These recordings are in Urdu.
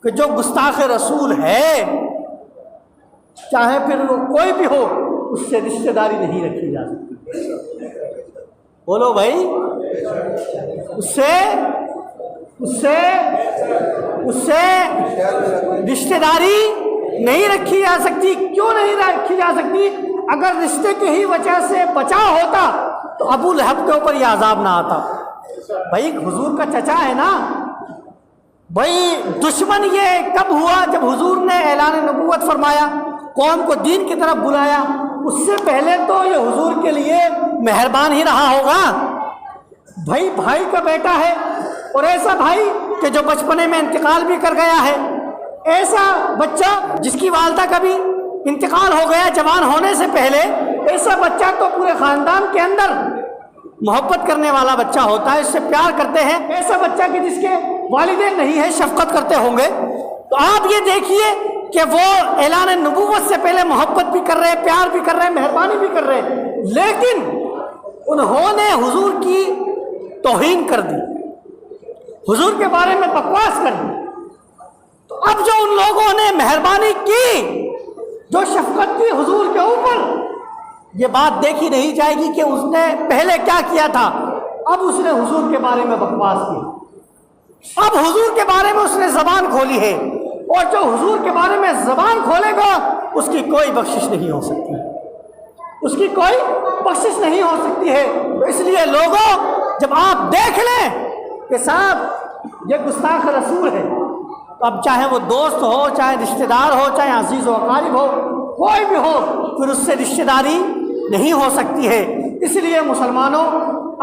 کہ جو گستاخ رسول ہے چاہے پھر وہ کوئی بھی ہو اس سے رشتہ داری نہیں رکھی جا سکتی۔ بولو بھائی، اس سے رشتہ داری نہیں رکھی جا سکتی۔ کیوں نہیں رکھی جا سکتی؟ اگر رشتے کی ہی وجہ سے بچاؤ ہوتا تو ابو لہب کے اوپر یہ عذاب نہ آتا۔ بھائی حضور کا چچا ہے نا، بھائی دشمن یہ کب ہوا؟ جب حضور نے اعلان نبوت فرمایا، قوم کو دین کی طرف بلایا، اس سے پہلے تو یہ حضور کے لیے مہربان ہی رہا ہوگا۔ بھائی کا بیٹا ہے، اور ایسا بھائی کہ جو بچپنے میں انتقال بھی کر گیا ہے، ایسا بچہ جس کی والدہ کا بھی انتقال ہو گیا جوان ہونے سے پہلے، ایسا بچہ تو پورے خاندان کے اندر محبت کرنے والا بچہ ہوتا ہے، اس سے پیار کرتے ہیں۔ ایسا بچہ کہ جس کے والدین نہیں ہے، شفقت کرتے ہوں گے۔ تو آپ یہ دیکھیے کہ وہ اعلان نبوت سے پہلے محبت بھی کر رہے، پیار بھی کر رہے، مہربانی بھی کر رہے، لیکن انہوں نے حضور کی توہین کر دی، حضور کے بارے میں بکواس کر دی۔ تو اب جو ان لوگوں نے مہربانی کی، جو شفقت کی حضور کے اوپر، یہ بات دیکھی نہیں جائے گی کہ اس نے پہلے کیا کیا تھا۔ اب اس نے حضور کے بارے میں بکواس کی، اب حضور کے بارے میں اس نے زبان کھولی ہے، اور جو حضور کے بارے میں زبان کھولے گا اس کی کوئی بخشش نہیں ہو سکتی، اس کی کوئی بخشش نہیں ہو سکتی ہے۔ تو اس لیے لوگوں، جب آپ دیکھ لیں کہ صاحب یہ گستاخ رسول ہے، اب چاہے وہ دوست ہو، چاہے رشتہ دار ہو، چاہے عزیز و اقارب ہو، کوئی بھی ہو، پھر اس سے رشتہ داری نہیں ہو سکتی ہے۔ اس لیے مسلمانوں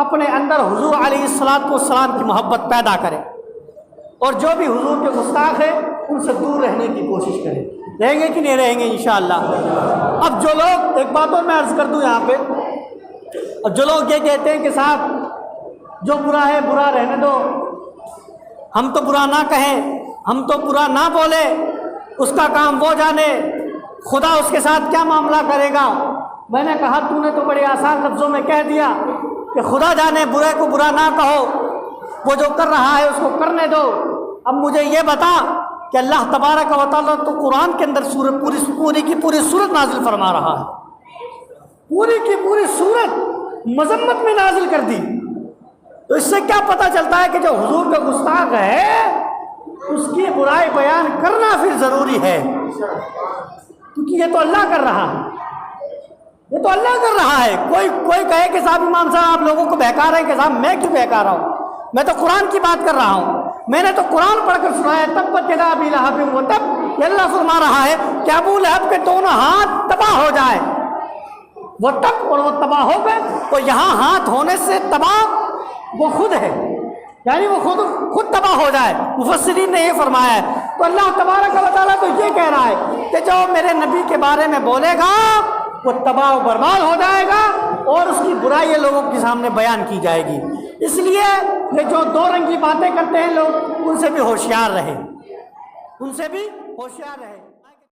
اپنے اندر حضور علیہ السلام کی محبت پیدا کریں، اور جو بھی حضور کے گستاخ ہیں ان سے دور رہنے کی کوشش کریں۔ رہیں گے کہ نہیں رہیں گے انشاءاللہ؟ اب جو لوگ، ایک بات اور میں عرض کر دوں یہاں پہ، اب جو لوگ یہ کہتے ہیں کہ صاحب جو برا ہے برا رہنے دو، ہم تو برا نہ کہیں، ہم تو برا نہ بولے، اس کا کام وہ جانے، خدا اس کے ساتھ کیا معاملہ کرے گا۔ میں نے کہا تو نے تو بڑے آسان لفظوں میں کہہ دیا کہ خدا جانے، برے کو برا نہ کہو، وہ جو کر رہا ہے اس کو کرنے دو۔ اب مجھے یہ بتا کہ اللہ تبارک و تعالیٰ تو قرآن کے اندر پوری کی پوری سورت نازل فرما رہا ہے، پوری کی پوری سورت مذمت میں نازل کر دی۔ تو اس سے کیا پتہ چلتا ہے کہ جو حضور کا گستاخ ہے اس کی برائی بیان کرنا پھر ضروری ہے، کیونکہ یہ تو اللہ کر رہا ہے، یہ تو اللہ کر رہا ہے۔ کوئی کہے کہ صاحب امام صاحب آپ لوگوں کو بہکا رہے ہیں، کہ صاحب میں کیوں بہکا رہا ہوں، میں تو قرآن کی بات کر رہا ہوں، میں نے تو قرآن پڑھ کر سنایا۔ تبت یدا ابی لہب وتب، یہ اللہ فرما رہا ہے کہ ابو لہب کے دونوں ہاتھ تباہ ہو جائے، وہ تب اور وہ تباہ ہو گئے۔ تو یہاں ہاتھ ہونے سے تباہ وہ خود ہے، یعنی وہ خود تباہ ہو جائے، مفسرین نے یہ فرمایا ہے۔ تو اللہ تبارک و تعالیٰ تو یہ کہہ رہا ہے کہ جو میرے نبی کے بارے میں بولے گا وہ تباہ و برباد ہو جائے گا، اور اس کی برائی لوگوں کے سامنے بیان کی جائے گی۔ اس لیے یہ جو دو رنگی باتیں کرتے ہیں لوگ، ان سے بھی ہوشیار رہے، ان سے بھی ہوشیار رہے۔